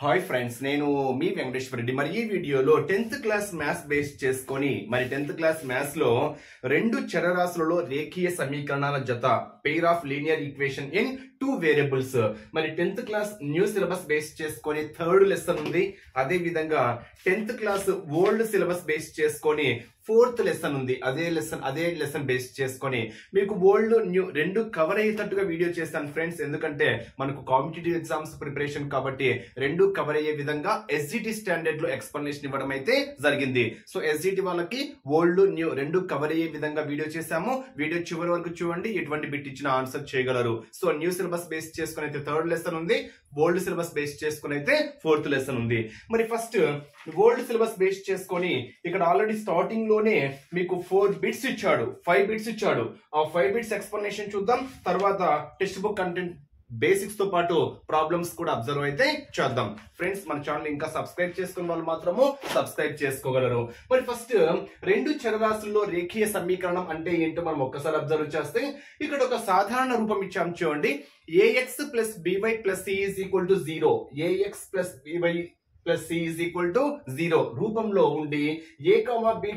Hi friends, నేను మీ వెంకటేశ్వర రెడ్డి. మరి ఈ వీడియోలో 10th క్లాస్ మ్యాథ్స్ బేస్ చేసుకొని 10th క్లాస్ మ్యాథ్స్ లో రెండు చరరాశులలో రేఖీయ సమీకరణాల జత pair of linear equation in 2 variables. మరి 10th class new syllabus base చేసుకొని 3rd లెసన్ ఉంది. అదే విధంగా 10th class old syllabus base చేసుకొని 4th లెసన్ ఉంది. అదే లెసన్ బేస్ చేసుకొని మీకు ఓల్డ్ న్యూ రెండు కవర్ అయ్యేటట్టుగా వీడియో చేస్తాను ఫ్రెండ్స్. ఎందుకంటే మనకు కాంపిటేటివ్ ఎగ్జామ్స్ ప్రిపరేషన్ కాబట్టి రెండు కవర్ అయ్యే విధంగా ఎస్జిటి స్టాండర్డ్ లో ఎక్స్ప్లెనేషన్ ఇవ్వడం అయితే జరిగింది. సో ఎస్జిటి వాళ్ళకి ఓల్డ్ న్యూ రెండు కవర్ అయ్యే విధంగా వీడియో చేశాము. వీడియో చివరి వరకు చూడండి, ఎటువంటి బిట్ ఇచ్చిన ఆన్సర్ చేయగలరు. సో న్యూ సిలబస్ బేస్ చేసుకుని అయితే 3rd లెసన్ ఉంది, ఓల్డ్ సిలబస్ బేస్ చేసుకుని అయితే 4th లెసన్ ఉంది. మరి ఫస్ట్ ఓల్డ్ సిలబస్ బేస్ చేసుకొని ఇక్కడ ఆల్రెడీ స్టార్టింగ్ లోనే మీకు 4 బిట్స్ ఇచ్చాడు, 5 బిట్స్ ఇచ్చాడు. ఆ 5 బిట్స్ ఎక్స్ప్లెనేషన్ చూద్దాం. తర్వాత టెక్స్ట్ బుక్ కంటెంట్ బేసిక్స్ తో పాటు ప్రాబ్లమ్స్ కూడా అబ్జర్వ్ అయితే చేద్దాం. ఫ్రెండ్స్, మన ఛానల్ ఇంకా సబ్స్క్రైబ్ చేసుకున్న వాళ్ళు మాత్రము సబ్స్క్రైబ్ చేసుకోగలరు. మరి ఫస్ట్ రెండు చరరాశుల్లో రేఖీయ సమీకరణం అంటే ఏంటో మనం ఒక్కసారి అబ్జర్వ్ చేస్తే ఇక్కడ ఒక సాధారణ రూపం ఇచ్చాం చూడండి. ax plus by plus c is equal to 0. ax plus by plus c is equal to 0 రూపంలో ఉండి a, b,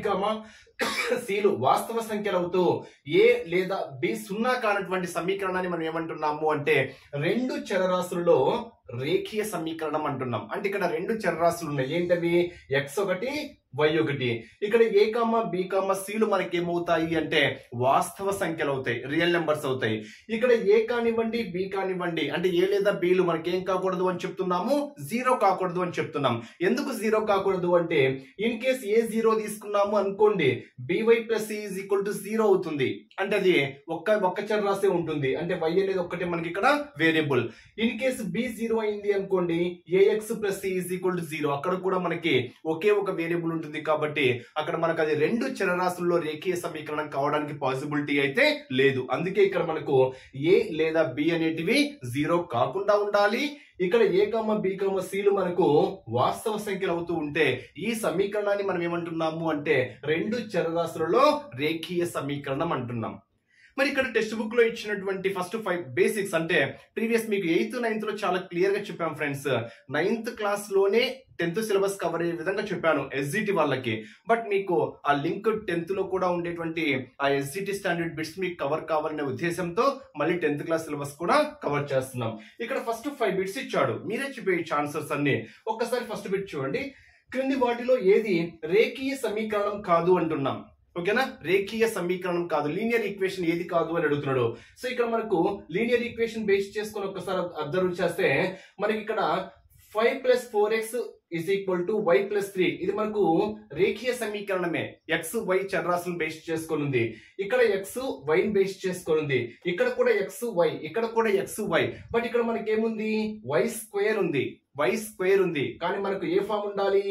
c లు వాస్తవ సంఖ్యలు అవుతూ a లేదా b సున్నా కానటువంటి సమీకరణాన్ని మనం ఏమంటున్నాము అంటే రెండు చరరాశులలో రేఖీయ సమీకరణం అంటున్నాం. అంటే ఇక్కడ రెండు చరరాశులు ఉన్నాయి. ఏంటవి? x1 y1. ఇక్కడ a, b, c లు మనకి ఏమవుతాయి అంటే వాస్తవ సంఖ్యలు అవుతాయి, రియల్ నెంబర్స్ అవుతాయి. ఇక్కడ a కానివ్వండి, b కానివ్వండి, అంటే a లేదా b లు మనకి ఏం కాకూడదు అని చెప్తున్నాము, 0 కాకూడదు అని చెప్తున్నాం. ఎందుకు 0 కాకూడదు అంటే ఇన్ కేస్ a 0 తీసుకున్నాము అనుకోండి, by plus c is equal to 0 అవుతుంది. అంటే అది ఒక్క చరరాశి ఉంటుంది. అంటే y అనేది ఒక్కటే మనకి ఇక్కడ వేరియబుల్. ఇన్ కేస్ b 0 అయింది అనుకోండి, ax plus c is equal to 0. అక్కడ కూడా మనకి ఒకే ఒక వేరియబుల్ ఉంటుంది. కాబట్టి అక్కడ మనకు అది రెండు చరరాశుల్లో రేఖీయ సమీకరణం కావడానికి పాసిబిలిటీ అయితే లేదు. అందుకే ఇక్కడ మనకు a లేదా b అనేటివి 0 కాకుండా ఉండాలి. ఇక్కడ a, b, c లు మనకు వాస్తవ సంఖ్యలు అవుతూ ఉంటే ఈ సమీకరణాన్ని మనం ఏమంటున్నాము అంటే రెండు చరరాశులలో రేఖీయ సమీకరణం అంటున్నాం. మరి ఇక్కడ టెక్స్ట్ బుక్ లో ఇచ్చినటువంటి ఫస్ట్ 5 బేసిక్స్ అంటే ప్రీవియస్ మీకు 8th 9th లో చాలా క్లియర్ గా చెప్పాం ఫ్రెండ్స్. 9th క్లాస్ లోనే 10th సిలబస్ కవర్ అయ్యే విధంగా చెప్పాను ఎస్జిటి వాళ్ళకి. బట్ మీకు ఆ లింక్ 10th లో కూడా ఉండేటువంటి ఆ ఎస్జిటి స్టాండర్డ్ బిట్స్ మీకు కవర్ కావాలనే ఉద్దేశంతో మళ్ళీ 10th క్లాస్ సిలబస్ కూడా కవర్ చేస్తున్నాం. ఇక్కడ ఫస్ట్ 5 బిట్స్ ఇచ్చాడు, మీరే చెప్పేయచ్చు ఆన్సర్స్ అన్ని. ఒక్కసారి ఫస్ట్ బిట్ చూడండి. క్రింది వాటిలో ఏది రేఖీయ సమీకరణం కాదు అంటున్నాం. ఓకేనా? రేఖీయ సమీకరణం కాదు, లీనియర్ ఈక్వేషన్ ఏది కాదు అని అడుగుతున్నాడు. సో ఇక్కడ మనకు లీనియర్ ఈక్వేషన్ బేస్ చేసుకుని ఒక్కసారి అబ్జర్వ్ చేస్తే మనకి ఇక్కడ 5 plus 4x is equal to y plus 3. ఇది మనకు రేఖీయ సమీకరణమే. x y చరరాశులను బేస్ చేసుకొని ఉంది. ఇక్కడ x y ని బేస్ చేసుకొని ఉంది. ఇక్కడ కూడా x y, ఇక్కడ కూడా x y. బట్ ఇక్కడ మనకి ఏముంది? y స్క్వేర్ ఉంది, y స్క్వేర్ ఉంది. కానీ మనకు ఏ ఫామ్ ఉండాలి?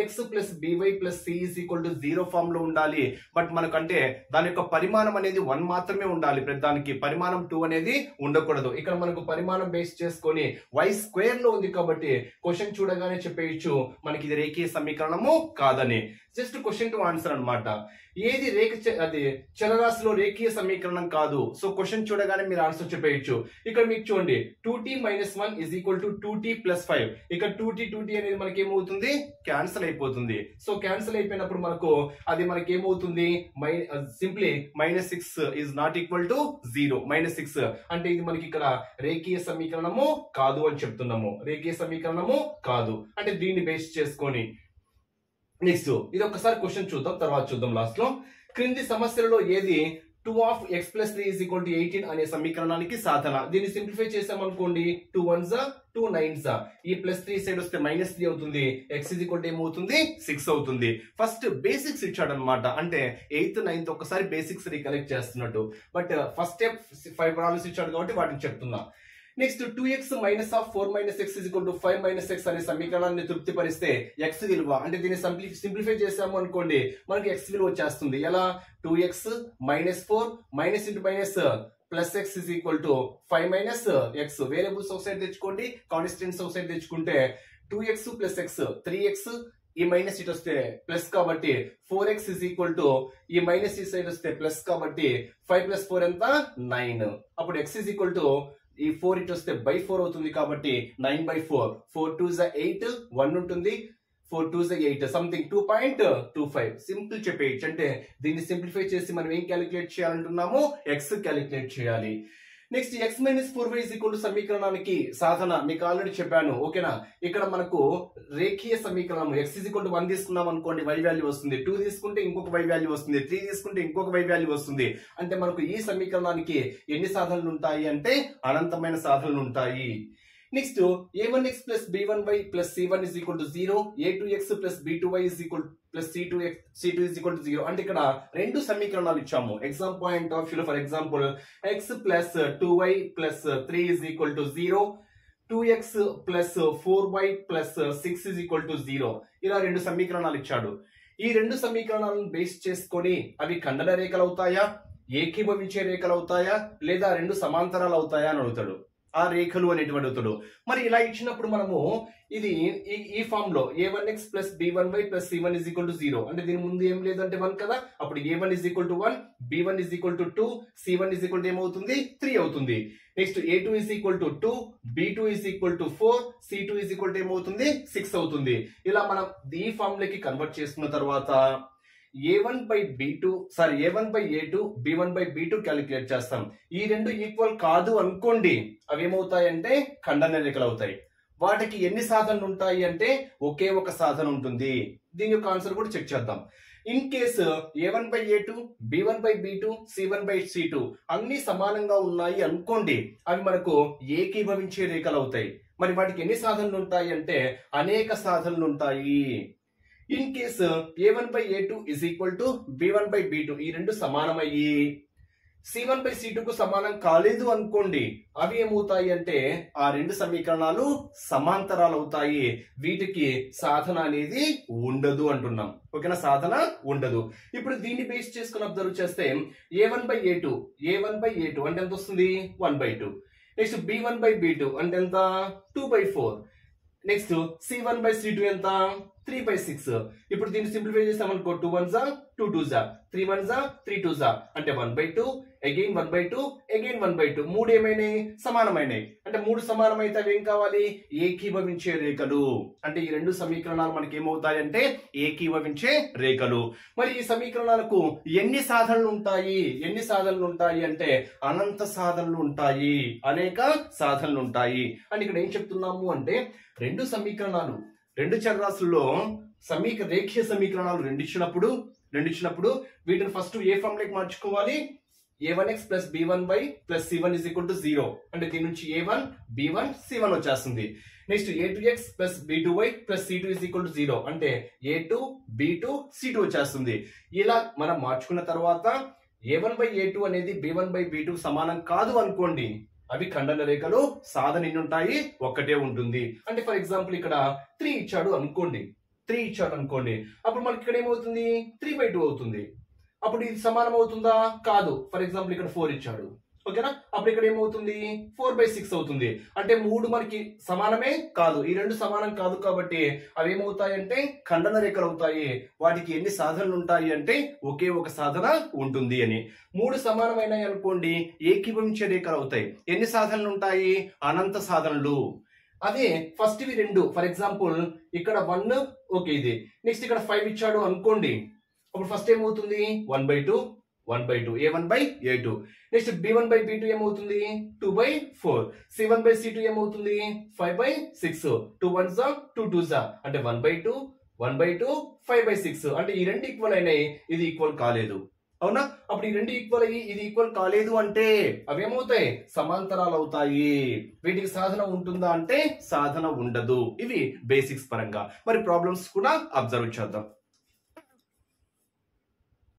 ax plus by plus c is equal to 0 form లో ఉండాలి. బట్ మనకు అంటే దాని యొక్క పరిమాణం అనేది 1 మాత్రమే ఉండాలి. దానికి పరిమాణం 2 అనేది ఉండకూడదు. ఇక్కడ మనకు పరిమాణం బేస్ చేసుకొని y స్క్వేర్ లో ఉంది కాబట్టి క్వశ్చన్ చూడగానే చెప్పేయచ్చు మనకి ఇది రేఖీయ సమీకరణము కాదని. జస్ట్ క్వశ్చన్ టు ఆన్సర్ అన్నమాట. ఏది అది చరరాశిలో రేఖీయ సమీకరణం కాదు. సో క్వశ్చన్ చూడగానే మీరు ఆన్సర్ చెప్పేయచ్చు. ఇక్కడ మీకు చూడండి 2t minus 1 is equal to 2t plus 5. ఇక్కడ 2t అనేది మనకి ఏమవుతుంది? క్యాన్సిల్ అయిపోతుంది. సో క్యాన్సిల్ అయిపోయినప్పుడు మనకు అది మనకి ఏమవుతుంది? Simply -6 is not equal to 0. -6 అంటే ఇది మనకి ఇక్కడ రేఖీయ సమీకరణము కాదు అని చెప్తున్నాము. రేఖీయ సమీకరణము కాదు అంటే దీన్ని బేస్ చేసుకొని. నెక్స్ట్ ఇది ఒక్కసారి క్వశ్చన్ చూద్దాం, తర్వాత చూద్దాం లాస్ట్ లో. క్రింది సమస్యలలో ఏది 2 of x plus 3 is equal to 18 అనే సమీకరణానికి సాధన? దీన్ని సింప్లిఫై చేసామనుకోండి, 2 1s 2 9s. ఈ ప్లస్ 3 సైడ్ వస్తే -3 అవుతుంది. x is equal to ఏమవుతుంది? 6 అవుతుంది. ఫస్ట్ బేసిక్స్ ఇచ్చాడు అనమాట. అంటే 8th 9th ఒకసారి బేసిక్స్ రీకలెక్ట్ చేస్తున్నట్టు. బట్ ఫస్ట్ స్టెప్ 5 ప్రాబ్లమ్స్ ఇచ్చాడు కాబట్టి వాటిని చెప్తున్నా. Next 2x minus of 4 minus x is equal to 5 minus x అనే సమీకరణాన్ని తృప్తిపరిస్తే x విలువ అంటే దీన్ని సింప్లిఫై చేసాము అనుకోండి, మనకి x విలువ వచ్చేస్తుంది. ఎలా? 2x minus 4 minus into minus plus x is equal to 5 minus x. Variables ఒక సైడ్ తెచ్చుకోండి, కాన్స్టెంట్స్ ఒక సైడ్ తెచ్చుకుంటే 2x ప్లస్ x 3x, ఈ మైనస్ ఇటు వస్తే ప్లస్ కాబట్టి 4x ఈజ్ ఈక్వల్ టు ఈ మైనస్ ఈ సైడ్ వస్తే ప్లస్ కాబట్టి 5 ప్లస్ 4 ఎంత? 9. అప్పుడు x ఈజ్ ఈక్వల్ టు ఈ 4 ఇటు వస్తే బై 4 అవుతుంది కాబట్టి 9/4. 4 2s 8, 1 ఉంటుంది. 4 2s 8, సంథింగ్ 2.25. సింపుల్ చెప్పేయచ్చు. అంటే దీన్ని సింప్లిఫై చేసి మనం ఏం క్యాలిక్యులేట్ చేయాలంటున్నాము, ఎక్స్ క్యాలిక్యులేట్ చేయాలి. నెక్స్ట్ x - 4y సమీకరణానికి సాధన మీకు ఆల్రెడీ చెప్పాను. ఓకేనా, ఇక్కడ మనకు రేఖీయ సమీకరణం x 1 తీసుకున్నాం అనుకోండి, y వాల్యూ వస్తుంది. 2 తీసుకుంటే ఇంకొక y వాల్యూ వస్తుంది. 3 తీసుకుంటే ఇంకొక y వాల్యూ వస్తుంది. అంటే మనకు ఈ సమీకరణానికి ఎన్ని సాధనలు ఉంటాయి అంటే అనంతమైన సాధనలు ఉంటాయి. Next a1x plus b1y plus c1 is equal to 0, a2x plus b2y is equal plus c2 is equal to 0. అంటే ఇక్కడ రెండు సమీకరణాలు ఇచ్చాము. Exam point of view, for example x plus 2y plus 3 is equal to 0, 2x plus 4y plus 6 is equal to 0. ఇలా రెండు సమీకరణాలు ఇచ్చాడు. ఈ రెండు సమీకరణాలను బేస్ చేసుకొని అవి ఖండన రేఖలు అవుతాయా, ఏకీభవించే రేఖలు అవుతాయా, లేదా రెండు సమాంతరాలు అవుతాయా అని అడుగుతాడు. ఆ రేఖలు అనేటువంటి అడుగుతాడు. మరి ఇలా ఇచ్చినప్పుడు మనము ఇది ఈ ఫామ్ లో a1x plus b1y plus c1 is equal to 0. అంటే దీని ముందు ఏం లేదంటే 1 కదా. అప్పుడు a1 is equal to 1, b1 is equal to 2, c1 is equal to ఏమవుతుంది 3 అవుతుంది. Next a2 is equal to 2, b2 is equal to 4, c2 is equal to ఏమవుతుంది 6 అవుతుంది. ఇలా మనం ఈ ఫామ్ లోకి కన్వర్ట్ చేసుకున్న తర్వాత a1/a2 b1/b2 క్యాలిక్యులేట్ చేస్తాం. ఈ రెండు ఈక్వల్ కాదు అనుకోండి, అవి ఏమవుతాయంటే ఖండన రేఖలు అవుతాయి. వాటికి ఎన్ని సాధనలు ఉంటాయి అంటే ఒకే ఒక సాధన ఉంటుంది. దీని యొక్క ఆన్సర్ కూడా చెక్ చేద్దాం. In case a1/a2 b1/b2 c1/c2 అన్ని సమానంగా ఉన్నాయి అనుకోండి, అవి మనకు ఏకీభవించే రేఖలు అవుతాయి. మరి వాటికి ఎన్ని సాధనలు ఉంటాయి అంటే అనేక సాధనలు ఉంటాయి. In case a1/a2 is equal to b1/b2, ఈ రెండు సమానమయ్యి c1/c2 కు సమానం కాలేదు అనుకోండి, అవి ఏమవుతాయి అంటే ఆ రెండు సమీకరణాలు సమాంతరాలు అవుతాయి. వీటికి సాధన అనేది ఉండదు అంటున్నాం. ఓకేనా, సాధన ఉండదు. ఇప్పుడు దీన్ని బేస్ చేసుకుని అబ్జర్వ్ చేస్తే a1/a2 అంటే ఎంత వస్తుంది 1/2. నెక్స్ట్ b1/b2 అంటే ఎంత 2/4. నెక్స్ట్ c1/c2 ఎంత 3/6. ఇప్పుడు దీన్ని simplify చేస్తామనుకో 2 1s 2 2s 3 1s 3 2s అంటే 1/2, అగైన్ 1/2, అగైన్ 1/2. మూడు ఏమైనాయి సమానమైనాయి. అంటే మూడు సమానమైతే అవి ఏం కావాలి ఏకీభవించే రేఖలు. అంటే ఈ రెండు సమీకరణాలు మనకి ఏమవుతాయంటే ఏకీభవించే రేఖలు. మరి ఈ సమీకరణాలకు ఎన్ని సాధనలు ఉంటాయి అంటే అనంత సాధనలు ఉంటాయి, అనేక సాధనలు ఉంటాయి. అంటే ఇక్కడ ఏం చెప్తున్నాము అంటే రెండు సమీకరణాలు, రెండు చరరాశుల్లో రేఖీయ సమీకరణాలు రెండు ఇచ్చినప్పుడు వీటిని ఫస్ట్ ఏ ఫామ్ లోకి మార్చుకోవాలి. a1x plus b1y plus c1 is equal to 0. అంటే దీని నుంచి a1 b1 c1 వచ్చేస్తుంది. Next a2x plus b2y plus c2 is equal to 0. అంటే a2 b2 c2 వచ్చేస్తుంది. ఇలా మనం మార్చుకున్న తర్వాత a1/a2 అనేది b1/b2 సమానం కాదు అనుకోండి, అవి ఖండన రేఖలు. సాధన ఎన్ని ఉంటాయి ఒక్కటే ఉంటుంది. అంటే ఫర్ ఎగ్జాంపుల్ ఇక్కడ 3 ఇచ్చాడు అనుకోండి, అప్పుడు మనకి ఇక్కడ ఏమవుతుంది 3/2 అవుతుంది. అప్పుడు ఇది సమానం అవుతుందా కాదు. ఫర్ ఎగ్జాంపుల్ ఇక్కడ 4 ఇచ్చాడు, ఓకేనా, అప్పుడు ఇక్కడ ఏమవుతుంది 4/6 అవుతుంది. అంటే మూడు మనకి సమానమే కాదు, ఈ రెండు సమానం కాదు కాబట్టి అవి ఏమవుతాయంటే ఖండన రేఖలు అవుతాయి. వాటికి ఎన్ని సాధనలు ఉంటాయి అంటే ఒకే ఒక సాధన ఉంటుంది అని. మూడు సమానమైనాయి అనుకోండి ఏకీభవించే రేఖలు అవుతాయి. ఎన్ని సాధనలు ఉంటాయి అనంత సాధనలు. అదే ఫస్ట్ ఇవి రెండు, ఫర్ ఎగ్జాంపుల్ ఇక్కడ 1 ఓకే ఇది, నెక్స్ట్ ఇక్కడ 5 ఇచ్చాడు అనుకోండి, అప్పుడు ఫస్ట్ ఏమవుతుంది 1/2 a1/a2. నెక్స్ట్ b1/b2 ఏమవుతుంది 2/4. c1/c2 ఏమవుతుంది 5/6. 2 1s 2 2s అంటే 1/2 5/6. అంటే ఈ రెండు ఈక్వల్ అయినాయి, ఇది ఈక్వల్ కాలేదు. అవునా, అప్పుడు ఈ రెండు ఈక్వల్ అయ్యి ఇది ఈక్వల్ కాలేదు అంటే అవేమవుతాయి సమాంతరాలు అవుతాయి. వీటికి సాధన ఉంటుందా అంటే సాధన ఉండదు. ఇవి బేసిక్స్ పరంగా. మరి ప్రాబ్లమ్స్ కూడా అబ్జర్వ్ చేద్దాం.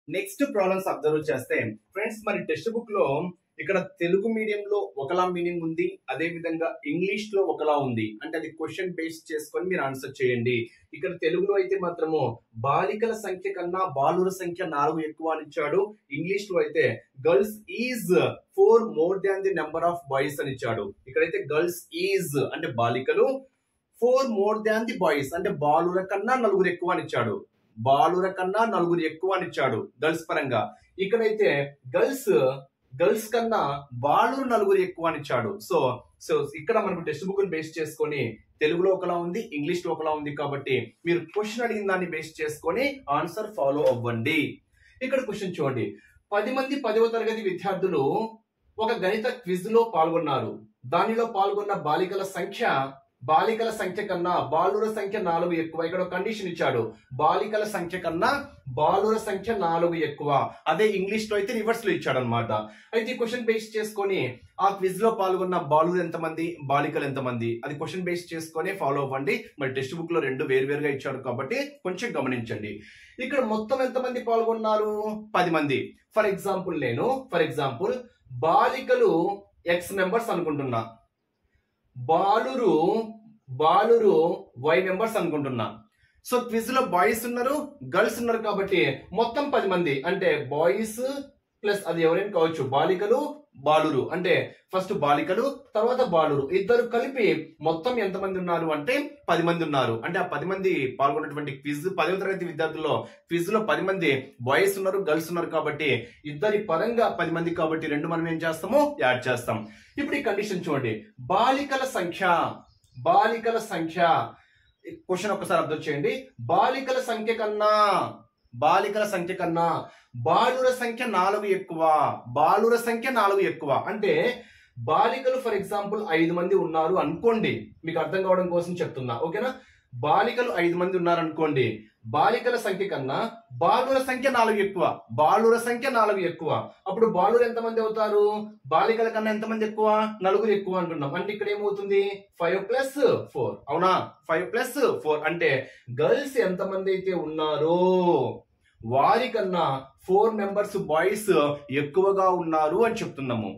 నెక్స్ట్ ప్రాబ్లమ్స్ అబ్జర్వ్ చేస్తే ఫ్రెండ్స్, మరి టెక్స్ట్ బుక్ లో ఇక్కడ తెలుగు మీడియంలో ఒకలా మీనింగ్ ఉంది, అదే విధంగా ఇంగ్లీష్ లో ఒకలా ఉంది. అంటే అది క్వశ్చన్ బేస్ చేసుకొని మీరు ఆన్సర్ చేయండి. ఇక్కడ తెలుగులో అయితే మాత్రము బాలికల సంఖ్య కన్నా బాలుర సంఖ్య 4 ఎక్కువ అని ఇచ్చాడు. ఇంగ్లీష్ లో అయితే girls is 4 more than the number of boys అని ఇచ్చాడు. ఇక్కడైతే గర్ల్స్ ఈజ్ అంటే బాలికలు, 4 more than the బాయ్స్ అంటే బాలుర కన్నా 4 ఎక్కువ అని ఇచ్చాడు. గర్ల్స్ పరంగా. ఇక్కడైతే గర్ల్స్ గర్ల్స్ కన్నా బాలురు నలుగురు ఎక్కువ అని ఇచ్చాడు. సో సో ఇక్కడ మనకు టెక్స్ట్ బుక్ బేస్ చేసుకొని తెలుగులో ఒకలా ఉంది, ఇంగ్లీష్ లో ఒకలా ఉంది. కాబట్టి మీరు క్వశ్చన్ అడిగిన దాన్ని బేస్ చేసుకొని ఆన్సర్ ఫాలో అవ్వండి. ఇక్కడ క్వశ్చన్ చూడండి. 10 మంది 10వ తరగతి విద్యార్థులు ఒక గణిత క్విజ్ లో పాల్గొన్నారు. దానిలో పాల్గొన్న బాలికల సంఖ్య కన్నా బాలుర సంఖ్య 4 ఎక్కువ. ఇక్కడ కండిషన్ ఇచ్చాడు, బాలికల సంఖ్య కన్నా బాలుర సంఖ్య 4 ఎక్కువ. అదే ఇంగ్లీష్ లో అయితే రివర్స్ లో ఇచ్చాడు అనమాట. అయితే ఈ క్వశ్చన్ బేస్ చేసుకొని ఆ క్విజ్ లో పాల్గొన్న బాలురు ఎంతమంది, బాలికలు ఎంతమంది, అది క్వశ్చన్ బేస్ చేసుకొని ఫాలో అవ్వండి. మరి టెక్స్ట్ బుక్ లో రెండు వేరువేరుగా ఇచ్చాడు కాబట్టి కొంచెం గమనించండి. ఇక్కడ మొత్తం ఎంతమంది పాల్గొన్నారు? 10 మంది. ఫర్ ఎగ్జాంపుల్ బాలికలు X మెంబర్స్ అనుకుంటున్నా, బాలురు Y మెంబర్స్ అనుకుంటున్నా. సో క్విజ్ లో బాయ్స్ ఉన్నారు, గర్ల్స్ ఉన్నారు కాబట్టి మొత్తం 10 మంది. అంటే బాయ్స్ ప్లస్ అది ఎవరైనా కావచ్చు, బాలికలు బాలురు. అంటే ఫస్ట్ బాలికలు తర్వాత బాలురు ఇద్దరు కలిపి మొత్తం ఎంతమంది ఉన్నారు అంటే 10 మంది ఉన్నారు. అంటే ఆ 10 మంది పాల్గొన్నటువంటి క్విజ్ 10వ తరగతి విద్యార్థుల్లో క్విజ్ లో 10 మంది బాయ్స్ ఉన్నారు, గర్ల్స్ ఉన్నారు. కాబట్టి ఇద్దరి పరంగా 10 మంది కాబట్టి రెండు మనం ఏం చేస్తాము, యాడ్ చేస్తాం. ఇప్పుడు ఈ కండిషన్ చూడండి, బాలికల సంఖ్య క్వశ్చన్ ఒకసారి అర్థం చేయండి. బాలికల సంఖ్య కన్నా బాలుర సంఖ్య 4 ఎక్కువ. అంటే బాలికలు ఫర్ ఎగ్జాంపుల్ 5 మంది ఉన్నారు అనుకోండి, మీకు అర్థం కావడం కోసం చెప్తున్నా, ఓకేనా? బాలికలు 5 మంది ఉన్నారు అనుకోండి, బాలికల సంఖ్య కన్నా బాలుర సంఖ్య 4 ఎక్కువ. అప్పుడు బాలురు ఎంతమంది అవుతారు? బాలికల కన్నా ఎంతమంది ఎక్కువ? 4 ఎక్కువ అంటున్నాం. అంటే ఇక్కడ ఏమవుతుంది? 5+4. అవునా? 5+4 అంటే గర్ల్స్ ఎంతమంది అయితే ఉన్నారో వారికన్నా 4 మెంబర్స్ బాయ్స్ ఎక్కువగా ఉన్నారు అని చెప్తున్నాము.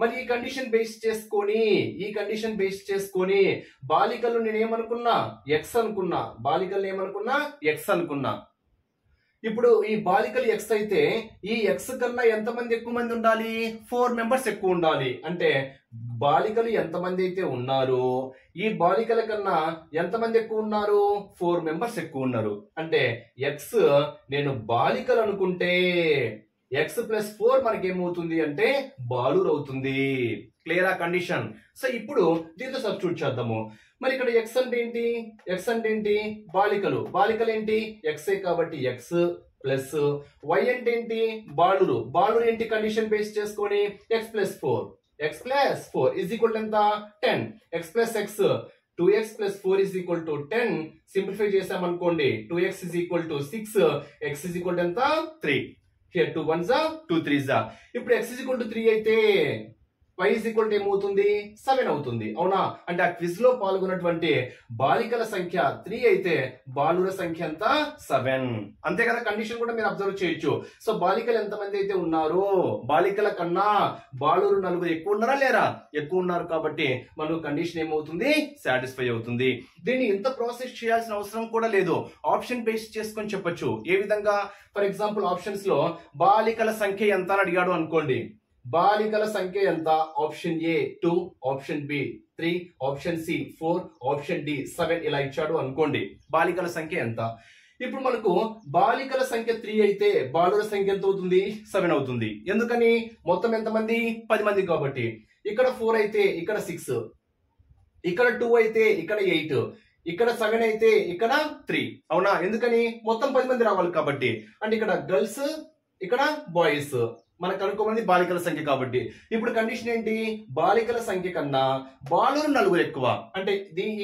మరి ఈ కండిషన్ బేస్ చేసుకొని బాలికలు నేనేమనుకున్నా, X అనుకున్నా. ఇప్పుడు ఈ బాలికలు X అయితే ఈ X కన్నా ఎంతమంది ఎక్కువ మంది ఉండాలి? 4 మెంబర్స్ ఎక్కువ ఉండాలి. అంటే బాలికలు ఎంతమంది అయితే ఉన్నారో ఈ బాలికల కన్నా ఎంతమంది ఎక్కువ ఉన్నారు? 4 మెంబర్స్ ఎక్కువ ఉన్నారు. అంటే X నేను బాలికలు అనుకుంటే X+4 మనకేమవుతుంది అంటే బాలురు అవుతుంది. క్లియర్ ఆ కండిషన్? సో ఇప్పుడు దీంతో సబ్స్టిట్యూట్ చేద్దాము. మరి ఇక్కడ X అంటే ఏంటి? బాలికలు ఏంటి? X కాబట్టి X ప్లస్ Y అంటే ఏంటి? బాలురు ఏంటి? కండిషన్ బేస్ చేసుకొని X+4 ఈజ్ ఈక్వల్ ఎంత? 10. X+X 2x+4 is equal to 10. Simplify చేసామనుకోండి 2x is equal to 6, x is equal to ఎంత? 3. Here 2 1s 2 3s. ఇప్పుడు x ఈజ్ ఈక్వల్ టు 3 అయితే y ఈజ్ ఈక్వల్ టు ఏమవుతుంది? 7 అవుతుంది. అవునా? అంటే ఆ క్విజ్ లో పాల్గొన్నటువంటి బాలికల సంఖ్య 3 అయితే బాలుర సంఖ్య ఎంత? 7. అంతే కదా? కండిషన్ కూడా మీరు అబ్జర్వ్ చేయొచ్చు. సో బాలికలు ఎంతమంది అయితే ఉన్నారో బాలికల కన్నా బాలురు 4 ఎక్కువ ఉన్నారా లేరా? ఎక్కువ ఉన్నారు. కాబట్టి మనకు కండిషన్ ఏమవుతుంది? సాటిస్ఫై అవుతుంది. దీన్ని ఇంత ప్రాసెస్ చేయాల్సిన అవసరం కూడా లేదు. ఆప్షన్ బేస్ చేసుకొని చెప్పొచ్చు. ఏ విధంగా? ఫర్ ఎగ్జాంపుల్ ఆప్షన్స్ లో బాలికల సంఖ్య ఎంత అని అడిగాడు అనుకోండి. బాలికల సంఖ్య ఎంత? Option A 2, option B 3, option C 4, option D 7 ఇలా ఇచ్చాడు అనుకోండి. బాలికల సంఖ్య ఎంత? ఇప్పుడు మనకు బాలికల సంఖ్య 3 అయితే బాలుర సంఖ్య ఎంత అవుతుంది? 7 అవుతుంది. ఎందుకని? మొత్తం ఎంతమంది? 10 మంది కాబట్టి. ఇక్కడ 4 అయితే ఇక్కడ 6, ఇక్కడ 2 అయితే ఇక్కడ 8, ఇక్కడ 7 అయితే ఇక్కడ 3. అవునా? ఎందుకని? మొత్తం 10 మంది రావాలి కాబట్టి. అంటే ఇక్కడ గర్ల్స్, ఇక్కడ బాయ్స్, మనకు అనుకోమంది బాలికల సంఖ్య కాబట్టి. ఇప్పుడు కండిషన్ ఏంటి? బాలికల సంఖ్య కన్నా బాలురు 4 ఎక్కువ. అంటే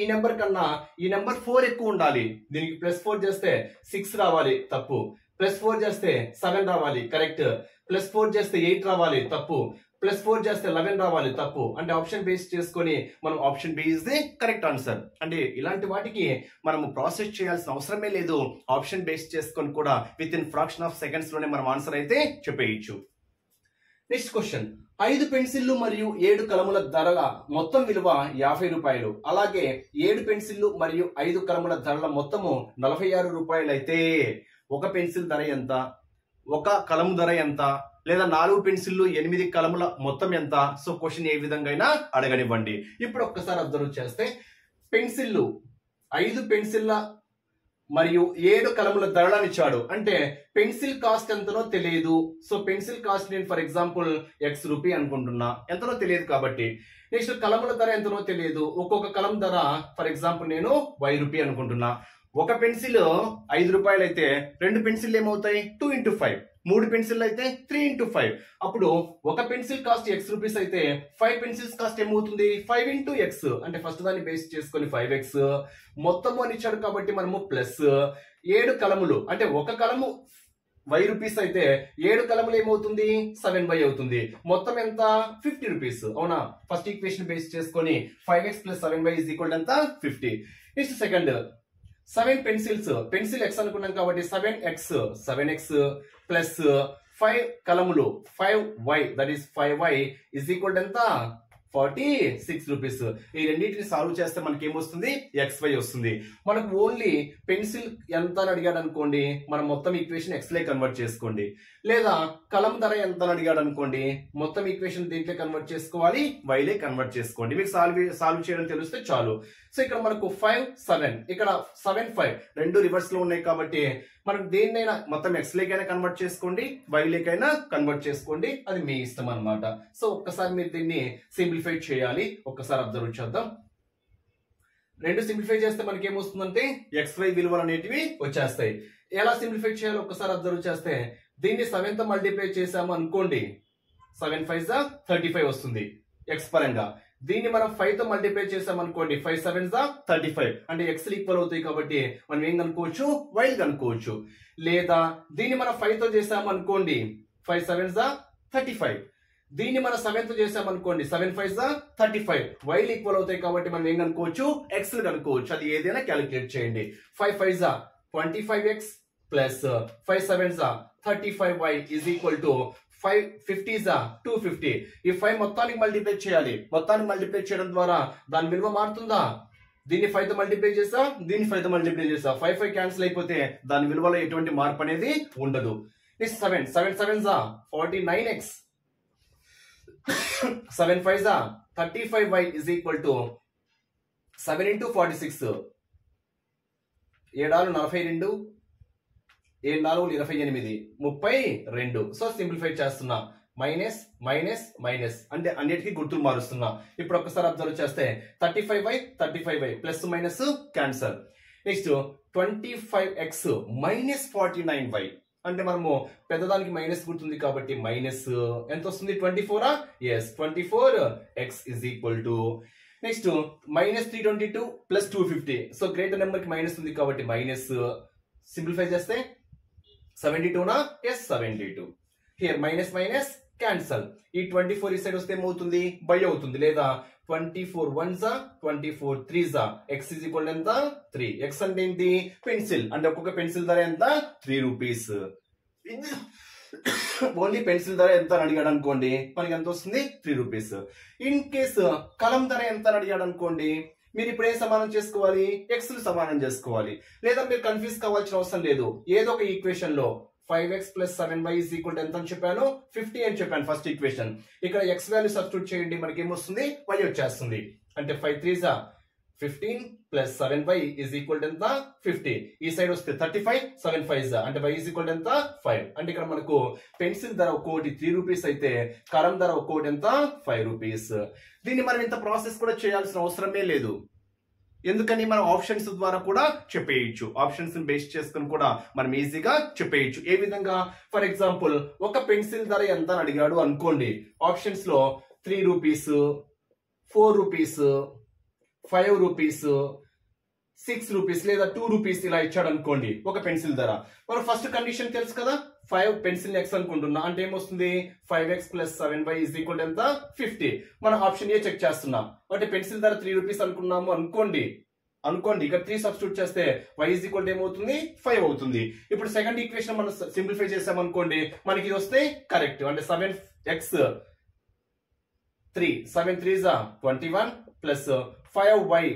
ఈ నెంబర్ కన్నా ఈ నెంబర్ 4 ఎక్కువ ఉండాలి. దీనికి +4 చేస్తే 6 రావాలి, తప్పు. +4 చేస్తే 7 రావాలి, కరెక్ట్. +4 చేస్తే 8 రావాలి, తప్పు. +4 చేస్తే 11 రావాలి, తప్పు. అంటే ఆప్షన్ బేస్ చేసుకొని మనం option B is the correct answer. అంటే ఇలాంటి వాటికి మనము ప్రాసెస్ చేయాల్సిన అవసరమే లేదు. ఆప్షన్ బేస్ చేసుకొని కూడా with in fraction of seconds లోనే మనం ఆన్సర్ అయితే చెప్పేయచ్చు. నెక్స్ట్ క్వశ్చన్, 5 పెన్సిళ్లు మరియు 7 కలముల ధరల మొత్తం విలువ 50 రూపాయలు. అలాగే 7 పెన్సిళ్లు మరియు 5 కలముల ధరల మొత్తము 46 రూపాయలు అయితే ఒక పెన్సిల్ ధర ఎంత, ఒక కలము ధర ఎంత, లేదా 4 పెన్సిళ్లు 8 కలముల మొత్తం ఎంత? సో క్వశ్చన్ ఏ విధంగా అయినా అడగనివ్వండి. ఇప్పుడు ఒక్కసారి అబ్జర్వ్ చేస్తే పెన్సిళ్లు 5 పెన్సిళ్ల మరియు 7 కలముల ధరలను ఇచ్చాడు. అంటే పెన్సిల్ కాస్ట్ ఎంతనో తెలియదు. సో పెన్సిల్ కాస్ట్ నేను ఫర్ ఎగ్జాంపుల్ ఎక్స్ రూపీ అనుకుంటున్నా, ఎంతనో తెలియదు కాబట్టి. నెక్స్ట్ కలముల ధర ఎంతనో తెలియదు, ఒక్కొక్క కలం ధర ఫర్ ఎగ్జాంపుల్ నేను వై రూపీ అనుకుంటున్నా. ఒక పెన్సిల్ 5 రూపాయలు అయితే 2 పెన్సిల్ ఏమవుతాయి 2 into 5, 3 పెన్సిల్ అయితే 3 into 5. అప్పుడు ఒక పెన్సిల్ కాస్ట్ ఎక్స్ రూపీస్ అయితే 5 పెన్సిల్స్ కాస్ట్ ఏమవుతుంది 5 into x. అంటే ఫస్ట్ దాన్ని బేస్ చేసుకొని 5x మొత్తము అని ఇచ్చాడు కాబట్టి మనము ప్లస్ 7 కలములు అంటే ఒక కలము వై రూపీస్ అయితే 7 కలములు ఏమవుతుంది 7y అవుతుంది. మొత్తం ఎంత 50 రూపీస్. అవునా? ఫస్ట్ ఈక్వేషన్ బేస్ చేసుకొని 5x plus 7y is equal to ఎంత 50. Next second 7 pencils, pencil x అనుకున్నాం కాబట్టి 7x plus 5 కలములు 5y that is 5y is equal to ఎంత 46 రూపీస్. ఈ రెండింటిని సాల్వ్ చేస్తే మనకి ఏమొస్తుంది xy వస్తుంది. మనకు ఓన్లీ పెన్సిల్ ఎంత అని అడిగాడు అనుకోండి, మనం మొత్తం ఈక్వేషన్ x లే కన్వర్ట్ చేసుకోండి. లేదా కలం ధర ఎంత అని అడిగాడు అనుకోండి, మొత్తం ఈక్వేషన్ దీంట్లో కన్వర్ట్ చేసుకోవాలి, y లే కన్వర్ట్ చేసుకోండి. మీకు సాల్వ్ చేయడం తెలిస్తే చాలు. సో ఇక్కడ మనకు 5 7 ఇక్కడ 7 5 రెండు రివర్స్ లో ఉన్నాయి కాబట్టి మనం దేన్నైనా మొత్తం x లేకైనా కన్వర్ట్ చేసుకోండి, y లేకైనా కన్వర్ట్ చేసుకోండి, అది మీ ఇష్టం అన్నమాట. సో ఒక్కసారి మీరు దీన్ని సింప్లిఫై చేయాలి. ఒక్కసారి అబ్జర్వ్ చేద్దాం. రెండు సింప్లిఫై చేస్తే మనకి ఏమొస్తుందంటే xy విలువలు అనేటివి వచ్చేస్తాయి. ఎలా సింప్లిఫై చేయాలో ఒక్కసారి అబ్జర్వ్ చేస్తే దీన్ని 7 తో మల్టిప్లై చేసాము అనుకోండి 7 5 35 వస్తుంది x పరంగా. దీన్ని మనం 5 తో మల్టిప్లై చేసాం అనుకోండి 5 7 35 అంటే x ఈక్వల్ అవుతాయి కాబట్టి మనం ఏం కనుక్కోవచ్చు y కనుక్కోవచ్చు. లేదా దీన్ని మనం 5 తో చేసాం అనుకోండి 5 7 35, దీన్ని మనం 7 తో చేసాం అనుకోండి 7 5 35, y ఈక్వల్ అవుతాయి కాబట్టి మనం ఏం కనుక్కోవచ్చు x కనుక్కోవచ్చు. అది ఏదైనా క్యాలిక్యులేట్ చేయండి. 5 5 25x plus 5 7 35y is equal to 5 50 250. ఈ 5 మొత్తానికి మల్టిప్లై చేయాలి. మొత్తానికి మల్టిప్లై చేయడం ద్వారా దాని విలువ మారుతుందా? దీన్ని 5 తో మల్టిప్లై చేసా, దీన్ని 5 తో మల్టిప్లై చేసా, 5 5 క్యాన్సిల్ అయిపోతే దాని విలువలో ఎటువంటి మార్పు అనేది ఉండదు. Next 7 7 7 49x 7 5 35y is equal to 7 into 46 7 42 7 4 28 32. So simplify చేస్తున్నా, మైనస్ మైనస్ మైనస్ అంటే అన్నిటికీ గుర్తులు మారుస్తున్నా. ఇప్పుడు ఒక్కసారి అబ్జర్వ్ చేస్తే 35y plus minus cancel. Next 25x minus 49y అంటే మనము పెద్దదానికి మైనస్ గుర్తుంది కాబట్టి మైనస్ ఎంత వస్తుంది 24. Yes 24x is equal to next minus 322 plus 250. So greater number కి మైనస్ ఉంది కాబట్టి మైనస్. సింప్లిఫై చేస్తే 72 yes 72. Here minus minus cancel. ఈ 24 ఈ సైడ్ వస్తే ఏమవుతుంది బై అవుతుంది. లేదా 24 1 24 3 x is equal to ఎంత 3. x అంటే ఏంటి పెన్సిల్, అంటే ఒక్కొక్క పెన్సిల్ ధర ఎంత 3 రూపీస్. ఓన్లీ పెన్సిల్ ధర ఎంత అని అడిగాడు అనుకోండి మనకి ఎంత వస్తుంది 3 రూపీస్. ఇన్ కేసు కలం ధర ఎంత అని అడిగాడు అనుకోండి మీరు ఇప్పుడు ఏం సమానం చేసుకోవాలి x ను సమానం చేసుకోవాలి. లేదా మీరు కన్ఫ్యూజ్ కావాల్సిన అవసరం లేదు. ఏదో ఒక ఈక్వేషన్ లో 5x plus 7y is equal to ఎంత అని చెప్పాను 50 అని చెప్పాను ఫస్ట్ ఈక్వేషన్. ఇక్కడ x వాల్యూ సబ్స్టిట్యూట్ చేయండి, మనకి ఏమొస్తుంది y వచ్చేస్తుంది. అంటే 5 3 15 plus 7y is equal to ఎంత 50. ఈ సైడ్ వస్తే 35 7 5 అంటే y is equal to ఎంత 5. అంటే ఇక్కడ మనకు పెన్సిల్ ధర ఒక్కోటి 3 రూపీస్ అయితే కలం ధర ఒక్కోటి ఎంత 5 రూపీస్. దీన్ని మనం ఇంత ప్రాసెస్ కూడా చేయాల్సిన అవసరమే లేదు. ఎందుకని మనం ఆప్షన్స్ ద్వారా కూడా చెప్పేయచ్చు. ఆప్షన్స్ బేస్ చేసుకుని కూడా మనం ఈజీగా చెప్పేయచ్చు. ఏ విధంగా ఫర్ ఎగ్జాంపుల్ ఒక పెన్సిల్ ధర ఎంత అని అడిగాడు అనుకోండి, ఆప్షన్స్ లో 3 రూపీస్ 4 రూపీస్ 5 రూపీస్ 6 రూపీస్ లేదా 2 రూపీస్ ఇలా ఇచ్చాడు అనుకోండి ఒక పెన్సిల్ ధర. మనం ఫస్ట్ కండిషన్ తెలుసు కదా 5 పెన్సిల్ x అనుకుంటున్నా అంటే ఏమొస్తుంది 5x plus 7y is equal to ఎంత 50. మన ఆప్షన్ ఏ చెక్ చేస్తున్నాం. అంటే పెన్సిల్ ధర 3 రూపీస్ అనుకున్నాము అనుకోండి ఇక్కడ 3 సబ్స్టిట్యూట్ చేస్తే y is equal to ఏమవుతుంది 5 అవుతుంది. ఇప్పుడు సెకండ్ ఈక్వేషన్ మనం సింప్లిఫై చేసాం అనుకోండి మనకి ఇది వస్తే కరెక్ట్. అంటే 7x 3 7 3 21 ప్లస్ 5y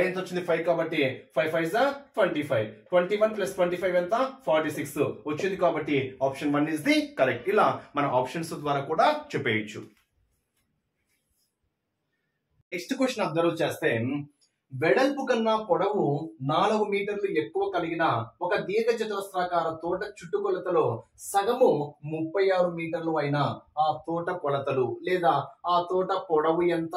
ఎంత వచ్చింది 5 కాబట్టి 5 5 25 21 ప్లస్ 25 ఎంత 46 వచ్చింది కాబట్టి ఆప్షన్ 1 ఇస్ ది కరెక్ట్. ఇలా మన ఆప్షన్స్ ద్వారా కూడా చెప్పేయచ్చు. నెక్స్ట్ క్వశ్చన్ అబ్జర్వ్ చేస్తే వెడల్పు కన్నా పొడవు 4 మీటర్లు ఎక్కువ కలిగిన ఒక దీర్ఘ చతురస్రాకార తోట చుట్టుకొలతలో సగము 36 మీటర్లు అయిన ఆ తోట కొలతలు లేదా ఆ తోట పొడవు ఎంత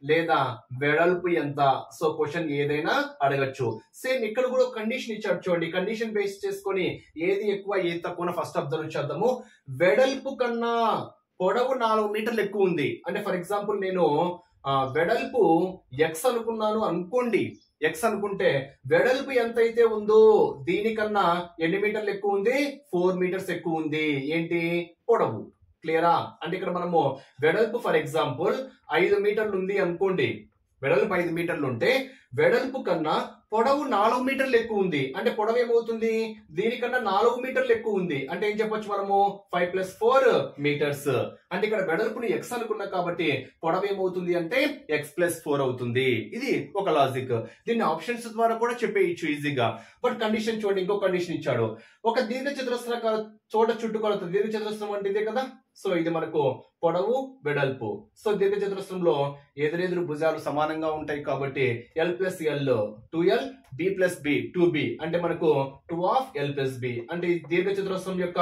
లేదా వెడల్పు ఎంత. సో క్వశ్చన్ ఏదైనా అడగచ్చు. సేమ్ ఇక్కడ కూడా కండిషన్ ఇచ్చాడు చూడండి. కండిషన్ బేస్ చేసుకొని ఏది ఎక్కువ ఏది తక్కువ ఫస్ట్ అబ్జర్వ్ చేద్దాము. వెడల్పు కన్నా పొడవు 4 మీటర్లు ఎక్కువ ఉంది అంటే ఫర్ ఎగ్జాంపుల్ నేను వెడల్పు ఎక్స్ అనుకున్నాను అనుకోండి. ఎక్స్ అనుకుంటే వెడల్పు ఎంత అయితే ఉందో దీనికన్నా ఎన్ని మీటర్లు ఎక్కువ ఉంది 4 మీటర్స్ ఎక్కువ ఉంది. ఏంటి పొడవు. క్లియరా? అంటే ఇక్కడ మనము వెడల్పు ఫర్ ఎగ్జాంపుల్ 5 మీటర్లు ఉంది అనుకోండి. వెడల్పు 5 మీటర్లు ఉంటే వెడల్పు కన్నా పొడవు 4 మీటర్లు ఎక్కువ ఉంది అంటే పొడవు ఏమవుతుంది దీనికన్నా 4 మీటర్లు ఎక్కువ ఉంది అంటే ఏం చెప్పొచ్చు మనము 5 + 4 మీటర్స్. అంటే ఇక్కడ వెడల్పుని ఎక్స్ అనుకున్నా కాబట్టి పొడవు ఏమవుతుంది అంటే x + 4 అవుతుంది. ఇది ఒక లాజిక్. దీన్ని ఆప్షన్స్ ద్వారా కూడా చెప్పేయచ్చు ఈజీగా. బట్ కండిషన్ చూడండి, ఇంకో కండిషన్ ఇచ్చాడు. ఒక దీర్ఘ చతురస్రాకార చోట చుట్టుకొలత దీర్ఘ చతురస్రం అంటే ఇదే కదా. సో ఇది మనకు పొడవు వెడల్పు. సో దీర్ఘ చతురస్రంలో ఎదురెదురు భుజాలు సమానంగా ఉంటాయి కాబట్టి l + l 2l b + b 2b అంటే మనకు 2 l + b అంటే ఈ దీర్ఘ చతురస్రం యొక్క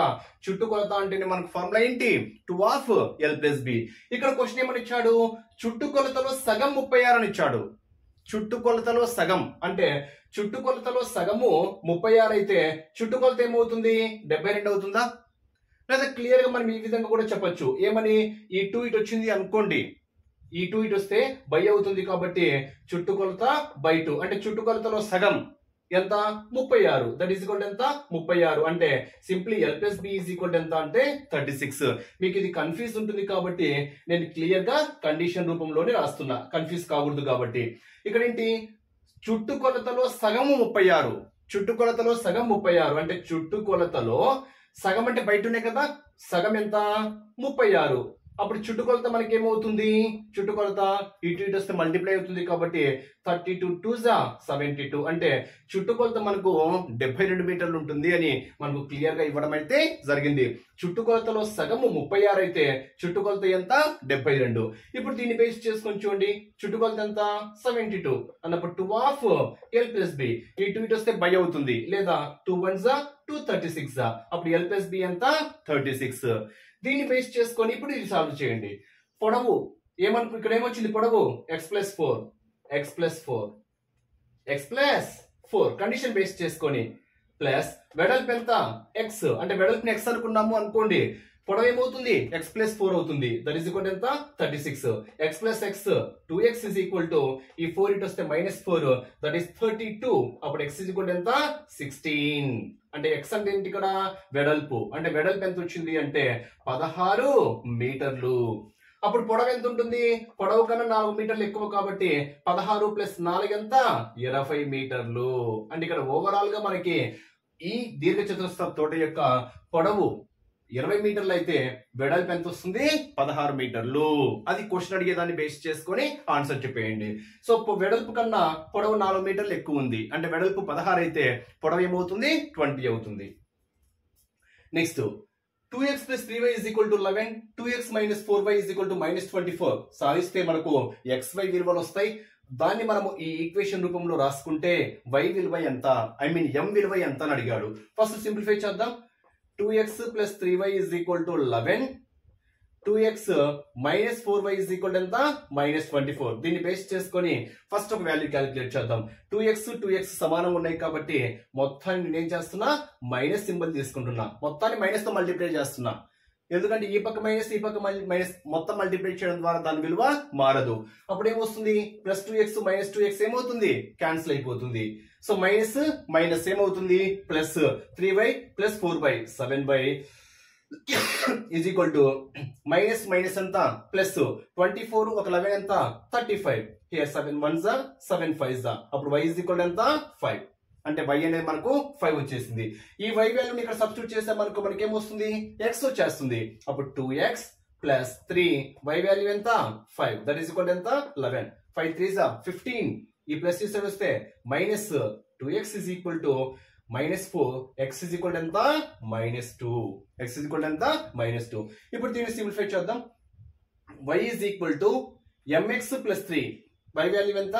చుట్టుకొలత అంటే మనకు ఫార్ములా ఏంటి 2 l + b. ఇక్కడ క్వశ్చన్ ఏమని ఇచ్చాడు చుట్టుకొలతలో సగం 36 అని ఇచ్చాడు. చుట్టుకొలతలో సగం అంటే చుట్టుకొలతలో సగము 36 అయితే చుట్టుకొలత ఏమవుతుంది 72 అవుతుందా? లేదా క్లియర్ గా మనం ఈ విధంగా కూడా చెప్పొచ్చు. ఏమని ఈ 2 ఇటు వచ్చింది అనుకోండి. ఈ 2 ఇటు వస్తే బై అవుతుంది కాబట్టి చుట్టుకొలత బై 2 అంటే చుట్టుకొలతలో సగం ఎంత 36. దట్ ఈస్ ఈక్వల్ ఎంత 36 అంటే simply l + b is equal ఎంత అంటే 36. మీకు ఇది కన్ఫ్యూజ్ ఉంటుంది కాబట్టి నేను క్లియర్ గా కండిషన్ రూపంలోనే రాస్తున్నా, కన్ఫ్యూజ్ కాకూడదు కాబట్టి. ఇక్కడ ఏంటి చుట్టుకొలతలో సగము 36. చుట్టుకొలతలో సగం 36 అంటే చుట్టుకొలతలో సగం అంటే బయటనే కదా. సగం ఎంత 36. అప్పుడు చుట్టుకొలత మనకి ఏమవుతుంది చుట్టుకొలత ఇటు ఇటు వస్తే మల్టిప్లై అవుతుంది కాబట్టి 32 2 72 అంటే చుట్టుకొలత మనకు 72 మీటర్లు ఉంటుంది అని మనకు క్లియర్ గా ఇవ్వడం అయితే జరిగింది. చుట్టుకొలతలో సగము 36 అయితే చుట్టుకొలత ఎంత 72. ఇప్పుడు దీన్ని బేస్ చేసుకొని చూడండి చుట్టుకొలత ఎంత 72 అన్నప్పుడు 2 l + b ఇటు ఇటు వస్తే బై అవుతుంది లేదా 2 1 236 అప్పుడు l + b ఎంత 36. దీన్ని బేస్ చేసుకొని ఇప్పుడు ఇది సాల్వ్ చేయండి. పొడవు ఏమనుకు ఇక్కడ ఏమొచ్చింది పొడవు x + 4 x + 4 x + 4 condition base చేసుకొని ప్లస్ వెడల్పు ఎంత x అంటే వెడల్పుని x అనుకున్నాము అనుకోండి. పొడవు ఏమవుతుంది x + 4 అవుతుంది. దట్ ఈస్ ఈక్వల్ ఎంత 36. x + x 2x is equal to ఈ 4 ఇటు వస్తే -4 దట్ ఈస్ 32. అప్పుడు x ఈజ్ ఈక్వల్ ఎంత 16. అంటే x అంటే ఏంటి ఇక్కడ వెడల్పు. అంటే వెడల్పు ఎంత వచ్చింది అంటే 16 మీటర్లు. అప్పుడు పొడవు ఎంత ఉంటుంది పొడవు కన్నా 4 మీటర్లు ఎక్కువ కాబట్టి 16 + 4 ఎంత 20 మీటర్లు. అంటే ఇక్కడ ఓవరాల్ గా మనకి ఈ దీర్ఘ చతురస్ర తోట యొక్క పొడవు 20 మీటర్లు అయితే వెడల్పు ఎంత వస్తుంది 16 మీటర్లు. అది క్వశ్చన్ అడిగేదాన్ని బేస్ చేసుకొని ఆన్సర్ చెప్పేయండి. సో వెడల్పు కన్నా పొడవు 4 మీటర్లు ఎక్కువ ఉంది అంటే వెడల్పు 16 అయితే పొడవు ఏమవుతుంది 20 అవుతుంది. Next 2x + 3y = 11 2x - 4y = -24 సాధిస్తే మనకు xy విలువలు వస్తాయి. దాన్ని మనము ఈ ఈక్వేషన్ రూపంలో రాసుకుంటే y విలువ ఎంత m విలువ ఎంత అని అడిగాడు. ఫస్ట్ సింప్లిఫై చేద్దాం. 2x + 3y = 11 2x - 4y = ఎంత -24. దీన్ని బేస్ చేసుకొని ఫస్ట్ ఒక వాల్యూ క్యాలిక్యులేట్ చేద్దాం. 2x సమానంగా ఉన్నాయి కాబట్టి మొత్తాన్ని నేను ఏం చేస్తున్నా మైనస్ సింబల్ తీసుకుంటున్నా. మొత్తాన్ని మైనస్ తో మల్టిప్లై చేస్తున్నా. ఎందుకంటే ఈ పక్క మైనస్ ఈ పక్క మైనస్ మొత్తం మల్టిప్లై చేయడం ద్వారా దాని విలువ మారదు. అప్పుడు ఏమొస్తుంది +2x - 2x ఏమవుతుంది క్యాన్సిల్ అయిపోతుంది. సో మైనస్ మైనస్ ఏమవుతుంది plus 3y + 4y 7y is equal to minus minus ఎంత ప్లస్ 24 ఒక 11 ఎంత 35 హియర్ 7 1s 7 5s అప్పుడు y ఈజ్ ఈక్వల్ ఎంత 5 అంటే y అనేది మనకు 5 వచ్చేసింది. ఈ y వాల్యూని ఇక్కడ సబ్స్టిట్యూట్ చేస్తే మనకి ఏమొస్తుంది x వచ్చేస్తుంది. అప్పుడు 2x + 3 y వాల్యూ ఎంత 5 దట్ ఈజ్ ఈక్వల్ ఎంత 11 5 3s 15 ఈ ప్లస్ సైడ్ వస్తే -2x is equal to -4 x is equal ఎంత -2 x ఈజ్ ఈక్వల్ ఎంత -2. ఇప్పుడు దీన్ని సింప్లిఫై చేద్దాం. y is equal to mx + 3 y value ఎంత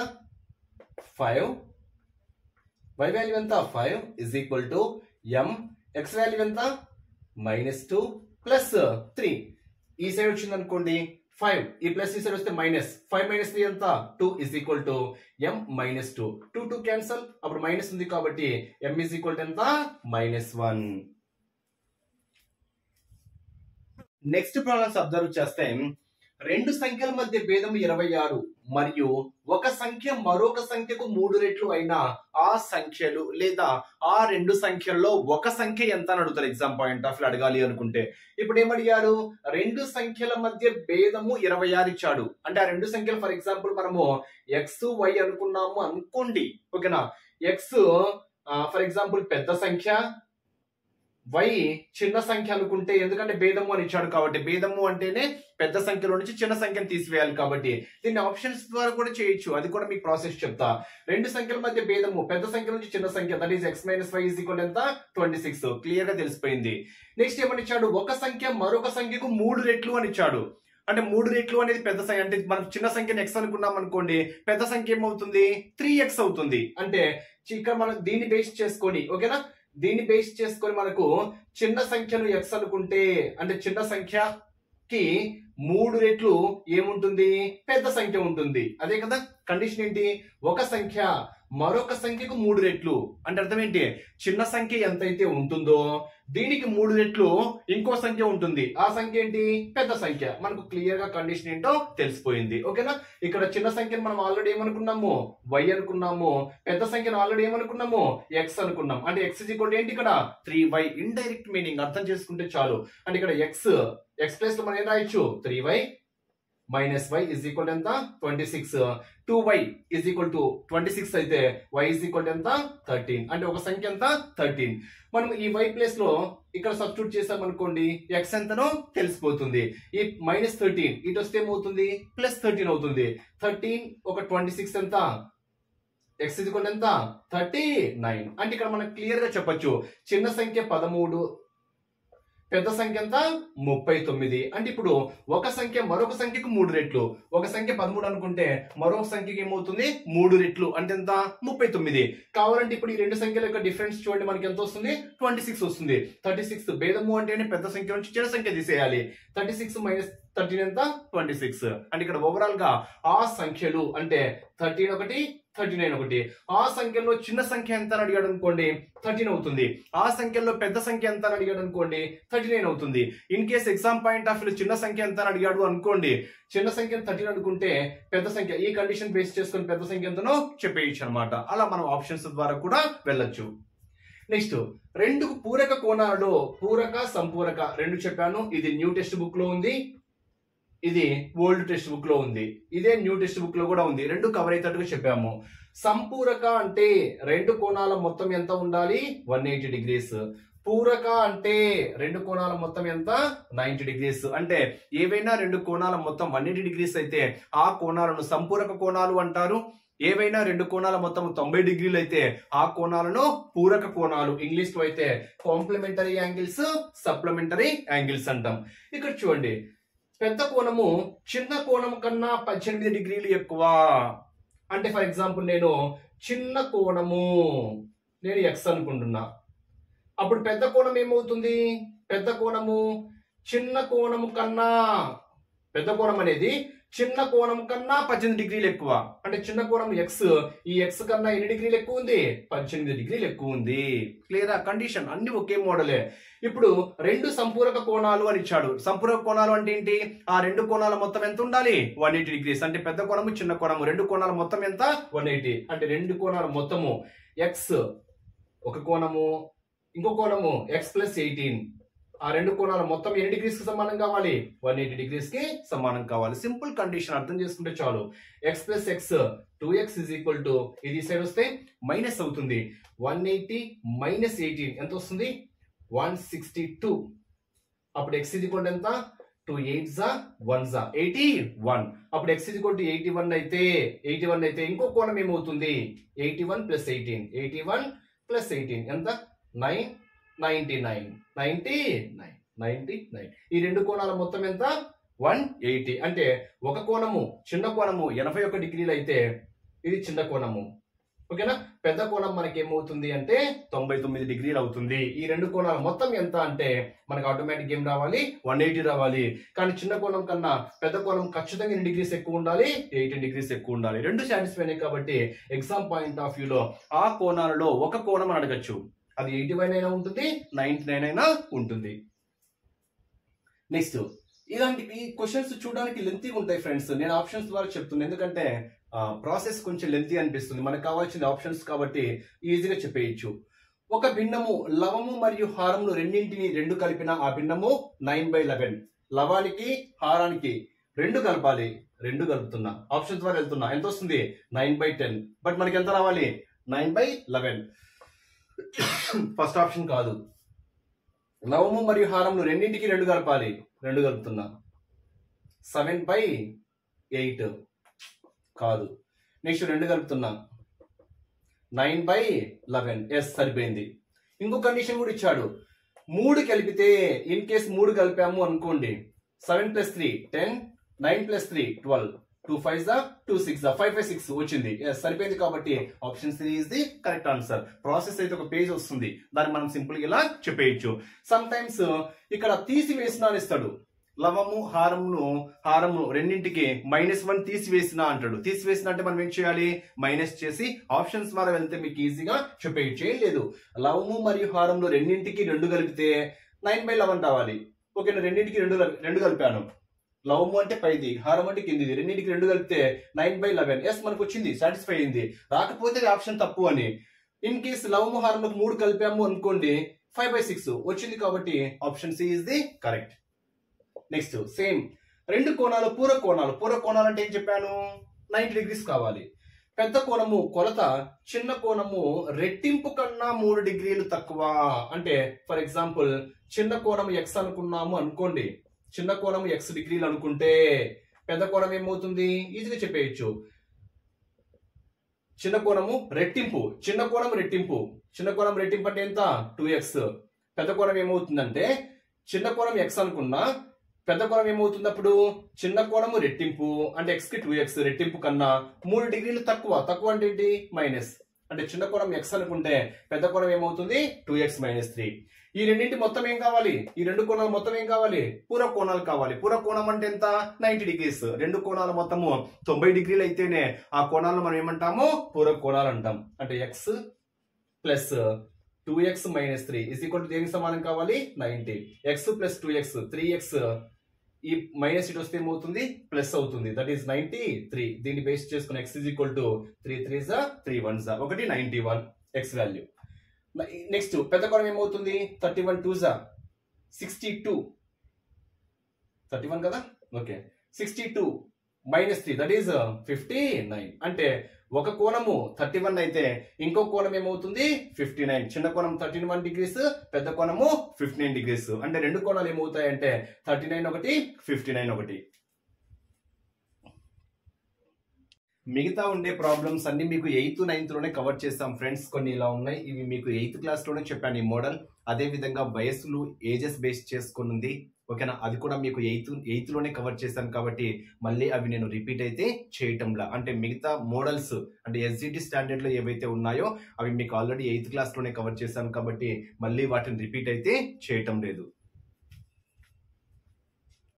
5, y వాల్యూ ఎంత 5 is equal to m, x value ఎంత -2 ప్లస్ 3. ఈ సైడ్ వచ్చింది అనుకోండి 5, ఈ ప్లస్ ఈ సైడ్ వస్తే మైనస్ 5 - 3 ఎంత 2 is equal to m -2. 2 2 cancel, అప్పుడు మైనస్ ఉంది కాబట్టి m ఇజ్ ఈక్వల్ టు ఎంత -1. నెక్స్ట్ ప్రాబ్లమ్స్ అబ్జర్వ్ చేస్తే రెండు సంఖ్యల మధ్య భేదం 26 మరియు ఒక సంఖ్య మరొక సంఖ్యకు 3 రెట్లు అయినా ఆ సంఖ్యలు లేదా ఆ రెండు సంఖ్యల్లో ఒక సంఖ్య ఎంత అని అడుగుతారు. ఎగ్జామ్ పాయింట్ ఆఫ్ వ్యూ అడగాలి అనుకుంటే ఇప్పుడు ఏమడిగారు, రెండు సంఖ్యల మధ్య భేదము 26 ఇచ్చాడు. అంటే ఆ రెండు సంఖ్యలు ఫర్ ఎగ్జాంపుల్ మనము ఎక్స్ వై అనుకున్నాము అనుకోండి, ఓకేనా. ఎక్స్ ఫర్ ఎగ్జాంపుల్ పెద్ద సంఖ్య, వై చిన్న సంఖ్య అనుకుంటే, ఎందుకంటే భేదము అని ఇచ్చాడు కాబట్టి, భేదము అంటేనే పెద్ద సంఖ్యలో నుంచి చిన్న సంఖ్యను తీసివేయాలి కాబట్టి దీన్ని ఆప్షన్స్ ద్వారా కూడా చేయొచ్చు. అది కూడా మీకు ప్రాసెస్ చెప్తా. రెండు సంఖ్యల మధ్య భేదము పెద్ద సంఖ్య నుంచి చిన్న సంఖ్య, దట్ ఈస్ x - y = ఎంత 26. క్లియర్ గా తెలిసిపోయింది. నెక్స్ట్ ఏమని ఇచ్చాడు, ఒక సంఖ్య మరొక సంఖ్యకు 3 రెట్లు అని ఇచ్చాడు. అంటే 3 రెట్లు అనేది పెద్ద సంఖ్య, అంటే మనం చిన్న సంఖ్యను x అనుకున్నాం అనుకోండి, పెద్ద సంఖ్య ఏమవుతుంది 3x అవుతుంది. అంటే ఇక్కడ మనం దీన్ని బేస్ చేసుకొని, ఓకేనా, దీన్ని బేస్ చేసుకొని మనకు చిన్న సంఖ్యను x అనుకుంటే, అంటే చిన్న సంఖ్యకి 3 రెట్లు ఏముంటుంది పెద్ద సంఖ్య ఉంటుంది. అదే కదా కండిషన్. ఏంటి, ఒక సంఖ్య మరొక సంఖ్యకు 3 రెట్లు అంటే అర్థం ఏంటి, చిన్న సంఖ్య ఎంతైతే ఉంటుందో దీనికి 3 రెట్లు ఇంకో సంఖ్య ఉంటుంది. ఆ సంఖ్య ఏంటి, పెద్ద సంఖ్య. మనకు క్లియర్ గా కండిషన్ ఏంటో తెలిసిపోయింది, ఓకేనా. ఇక్కడ చిన్న సంఖ్యను మనం ఆల్రెడీ ఏమనుకున్నాము y అనుకున్నాము, పెద్ద సంఖ్యను ఆల్రెడీ ఏమనుకున్నాము x అనుకున్నాం. అంటే x = ఏంటి ఇక్కడ 3y. ఇండైరెక్ట్ మీనింగ్ అర్థం చేసుకుంటే చాలు. అంటే ఇక్కడ x ప్లేస్ లో మనం ఏం రాయొచ్చు 3y - y = ఎంత 26. 2y = 26 అయితే y = ఎంత 13. అంటే ఒక సంఖ్య ఎంత 13. మనం ఈ y ప్లేస్ లో ఇక్కడ సబ్స్టిట్యూట్ చేసాం అనుకోండి, x ఎంతనో తెలిసిపోతుంది. ఈ -13 ఇటు వస్తే ఏమవుతుంది +13 అవుతుంది. 13 ఒక 26 ఎంత, x = ఎంత 39. అంటే ఇక్కడ మనం క్లియర్ గా చెప్పొచ్చు చిన్న సంఖ్య 13, పెద్ద సంఖ్య ఎంత 39. అంటే ఇప్పుడు ఒక సంఖ్య మరొక సంఖ్యకు 3 రెట్లు, ఒక సంఖ్య 13 అనుకుంటే మరొక సంఖ్యకి ఏమవుతుంది 3 రెట్లు అంటే ఎంత 39. కావాలంటే ఇప్పుడు ఈ రెండు సంఖ్యల యొక్క డిఫరెన్స్ చూడండి, మనకి ఎంత వస్తుంది 26 వస్తుంది. 36 భేదము అంటేనే పెద్ద సంఖ్య నుంచి చిన్న సంఖ్య తీసేయాలి. 36 - 13 ఎంత 26. అంటే ఇక్కడ ఓవరాల్ గా ఆ సంఖ్యలు అంటే 13 ఒకటి 39 ఒకటి, ఆ సంఖ్యలో చిన్న సంఖ్య ఎంత అని అడిగాడు అనుకోండి 13 అవుతుంది. ఆ సంఖ్యలో పెద్ద సంఖ్య ఎంత అని అడిగాడు అనుకోండి 39 అవుతుంది. In case exam point of view చిన్న సంఖ్య ఎంత అని అడిగాడు అనుకోండి, చిన్న సంఖ్య 13 అనుకుంటే పెద్ద సంఖ్య ఈ కండిషన్ బేస్ చేసుకుని పెద్ద సంఖ్య ఎంతనో చెప్పేయచ్చు అనమాట. అలా మనం ఆప్షన్స్ ద్వారా కూడా వెళ్ళొచ్చు. నెక్స్ట్ రెండు పూరక కోణాలలో పూరక సంపూరక రెండు చెప్పాను. ఇది న్యూ టెక్స్ట్ బుక్ లో ఉంది, ఇది ఓల్డ్ టెక్స్ట్ బుక్ లో ఉంది, ఇదే న్యూ టెక్స్ట్ బుక్ లో కూడా ఉంది. రెండు కవర్ అయ్యేటట్టుగా చెప్పాము. సంపూరక అంటే రెండు కోణాల మొత్తం ఎంత ఉండాలి 180 డిగ్రీస్. పూరక అంటే రెండు కోణాల మొత్తం ఎంత 90 డిగ్రీస్. అంటే ఏవైనా రెండు కోణాల మొత్తం 180 డిగ్రీస్ అయితే ఆ కోణాలను సంపూరక కోణాలు అంటారు. ఏవైనా రెండు కోణాల మొత్తం 90 డిగ్రీలు అయితే ఆ కోణాలను పూరక కోణాలు, ఇంగ్లీష్ లో అయితే కాంప్లిమెంటరీ యాంగిల్స్, సప్లిమెంటరీ యాంగిల్స్ అంటాం. ఇక్కడ చూడండి, పెద్ద కోణము చిన్న కోణం కన్నా 18 డిగ్రీలు ఎక్కువ. అంటే ఫర్ ఎగ్జాంపుల్ నేను చిన్న కోణము నేను x అనుకుంటున్నా, అప్పుడు పెద్ద కోణం ఏమవుతుంది, పెద్ద కోణము చిన్న కోణము కన్నా, పెద్ద కోణం అనేది చిన్న కోణం కన్నా 18 డిగ్రీలు ఎక్కువ. అంటే చిన్న కోణం x, ఈ x కన్నా ఎన్ని డిగ్రీలు ఎక్కువ ఉంది 18 డిగ్రీలు ఎక్కువ ఉంది. క్లియరా కండిషన్, అన్ని ఒకే మోడలే. ఇప్పుడు రెండు సంపూరక కోణాలు అని ఇచ్చాడు. సంపూరక కోణాలు అంటే ఏంటి, ఆ రెండు కోణాల మొత్తం ఎంత ఉండాలి 180 డిగ్రీస్. అంటే పెద్ద కోణము చిన్న కోణము రెండు కోణాల మొత్తం ఎంత 180. అంటే రెండు కోణాల మొత్తము x ఒక కోణము, ఇంకో కోణము x + 18, ఆ రెండు కోణాల మొత్తం ఎన్ని డిగ్రీస్ కి సమానం కావాలి 180 డిగ్రీస్ కి సమానం కావాలి. సింపుల్ కండిషన్ అర్థం చేసుకుంటే చాలు. x + x 2x = ఇది సైడ్ వస్తే మైనస్ అవుతుంది. 180 - 18 ఎంత వస్తుంది 162. అప్పుడు x = ఎంత 2 8s 1s 81. అప్పుడు x = 81 అయితే 81 అయితే ఇంకో కోణం ఏమవుతుంది 81 + 18, 81 + 18 ఎంత 99. ఈ రెండు కోణాల మొత్తం ఎంత 180. అంటే ఒక కోణము చిన్న కోణము 81 డిగ్రీలు అయితే ఇది చిన్న కోణము, ఓకేనా. పెద్ద కోణం మనకి ఏమవుతుంది అంటే 99 డిగ్రీలు అవుతుంది. ఈ రెండు కోణాలు మొత్తం ఎంత అంటే మనకు ఆటోమేటిక్ ఏం రావాలి, 180 రావాలి. కానీ చిన్న కోణం కన్నా పెద్ద కోణం ఖచ్చితంగా ఎన్ని డిగ్రీస్ ఎక్కువ ఉండాలి, 18 డిగ్రీస్ ఎక్కువ ఉండాలి. రెండు సాటిస్ఫై అయినాయి కాబట్టి ఎగ్జామ్ పాయింట్ ఆఫ్ వ్యూలో ఆ కోణాలలో ఒక కోణం అని అడగచ్చు. అది 81 అయినా ఉంటుంది, 99 అయినా ఉంటుంది. నెక్స్ట్ ఇలాంటి ఈ క్వశ్చన్స్ చూడడానికి లెంతీగా ఉంటాయి ఫ్రెండ్స్. నేను ఆప్షన్స్ ద్వారా చెప్తున్నాను ఎందుకంటే ప్రాసెస్ కొంచెం లెంతీ అనిపిస్తుంది. మనకు కావాల్సిన ఆప్షన్స్ కాబట్టి ఈజీగా చెప్పేయచ్చు. ఒక భిన్నము లవము మరియు హారములు రెండింటిని రెండు కలిపిన ఆ భిన్నము 9/11. లవానికి హారానికి రెండు కలపాలి, రెండు కలుపుతున్నా. ఆప్షన్స్ ద్వారా వెళ్తున్నా. ఎంత వస్తుంది, 9/10. బట్ మనకి ఎంత రావాలి, 9/11. ఫస్ట్ ఆప్షన్ కాదు. లవము మరియు హారములు రెండింటికి రెండు కలపాలి, రెండు కలుపుతున్నా. 7/8 కాదు. నెక్స్ట్ రెండు కలుపుతున్నా, 9/11. ఎస్, సరిపోయింది. ఇంకో కండిషన్ కూడా ఇచ్చాడు. 3 కలిపితే, ఇన్ కేస్ 3 కలిపాము అనుకోండి, 7 + 3 10, 9 + 3 12, 2 5 2 6 5 5 6 వచ్చింది. సరిపోయింది కాబట్టి option 3 is the correct answer. Process అయితే ఒక పేజ్ వస్తుంది, దాన్ని మనం సింపుల్ గా ఇలా చెప్పేయచ్చు. సమ్ టైమ్స్ ఇక్కడ తీసివేసిన అని ఇస్తాడు. లవము హారము రెండింటికి -1 తీసివేసిన అంటాడు. తీసివేసిన అంటే మనం ఏం చేయాలి, మైనస్ చేసి ఆప్షన్స్ ద్వారా వెళ్తే మీకు ఈజీగా చెప్పేయచ్చు. ఏం లేదు, లవము మరియు హారములు రెండింటికి రెండు కలిపితే 9/11 రావాలి. ఓకే, నేను రెండింటికి రెండు కలిపాను. లవము అంటే పైది, హారం అంటే కిందిది, రెండింటికి రెండు కలిపితే 9/11. ఎస్, మనకు వచ్చింది, సాటిస్ఫై అయింది. రాకపోతే ఆప్షన్ తప్పు అని. ఇన్ కేస్ లవము హారములకు 3 కలిపాము అనుకోండి, 5/6 వచ్చింది కాబట్టి option C is the correct. Next same రెండు కోణాలు పూరక కోణాలు. పూరక కోణాలు అంటే ఏం చెప్పాను, 90 డిగ్రీస్ కావాలి. పెద్ద కోణము కొలత చిన్న కోణము రెట్టింపు కన్నా 3 డిగ్రీలు తక్కువ. అంటే ఫర్ ఎగ్జాంపుల్ చిన్న కోణం x అనుకున్నాము అనుకోండి, చిన్న కోణం x డిగ్రీలు అనుకుంటే పెద్ద కోణం ఏమవుతుంది, ఈజీగా చెప్పేయచ్చు. చిన్న కోణము రెట్టింపు, చిన్న కోణం రెట్టింపు అంటే ఎంత, 2x. పెద్ద కోణం ఏమవుతుందంటే చిన్న కోణం x అనుకున్నా, పెద్ద కోణం ఏమవుతుంది అప్పుడు, చిన్న కోణము రెట్టింపు అంటే x కి 2x, రెట్టింపు కన్నా 3 డిగ్రీలు తక్కువ. తక్కువ అంటే ఏంటి, మైనస్. అంటే చిన్న కోణం x అనుకుంటే పెద్ద కోణం ఏమవుతుంది, 2x - 3. ఈ రెండింటి మొత్తం ఏం కావాలి, ఈ రెండు కోణాలు మొత్తం ఏం కావాలి, పూరక కోణాలు కావాలి. పూరక కోణం అంటే ఎంత, 90 డిగ్రీస్. రెండు కోణాలు మొత్తము 90 డిగ్రీలు అయితేనే ఆ కోణాలను మనం ఏమంటాము, పూరక కోణాలు అంటాం. అంటే x + 2x - 3 = దేనికి సమానం కావాలి, 90. x + 2x 3x, ఈ మైనస్ ఇటు వస్తే ఏమవుతుంది, ప్లస్ అవుతుంది. That is 93. దీన్ని బేస్ చేసుకుని x = 3 3s 3 1s 91 x value. Next పెద్ద కోణం ఏమవుతుంది, 31 2s 62. 31 కదా, ఓకే. 62 - 3 that is 59. అంటే ఒక కోణము 31 అయితే ఇంకో కోణం ఏమవుతుంది, 59. చిన్న కోణం 31 డిగ్రీస్, పెద్ద కోణము 59 డిగ్రీస్. అంటే రెండు కోణాలు ఏమవుతాయంటే 39 ఒకటి, 59 ఒకటి. మిగతా ఉండే ప్రాబ్లమ్స్ అన్ని మీకు 8th 9th లోనే కవర్ చేస్తాం ఫ్రెండ్స్. కొన్ని ఇలా ఉన్నాయి, ఇవి మీకు 8th క్లాస్ లోనే చెప్పాను ఈ మోడల్. అదే విధంగా వయస్సులు ఏజెస్ బేస్ చేసుకుని, ఓకేనా, అది కూడా మీకు 8th లోనే కవర్ చేశాను కాబట్టి మళ్ళీ అవి నేను రిపీట్ అయితే చేయటంలా. అంటే మిగతా మోడల్స్ అంటే SGT స్టాండర్డ్ లో ఏవైతే ఉన్నాయో అవి మీకు ఆల్రెడీ 8th క్లాస్ లోనే కవర్ చేశాను కాబట్టి మళ్ళీ వాటిని రిపీట్ అయితే చేయటం లేదు.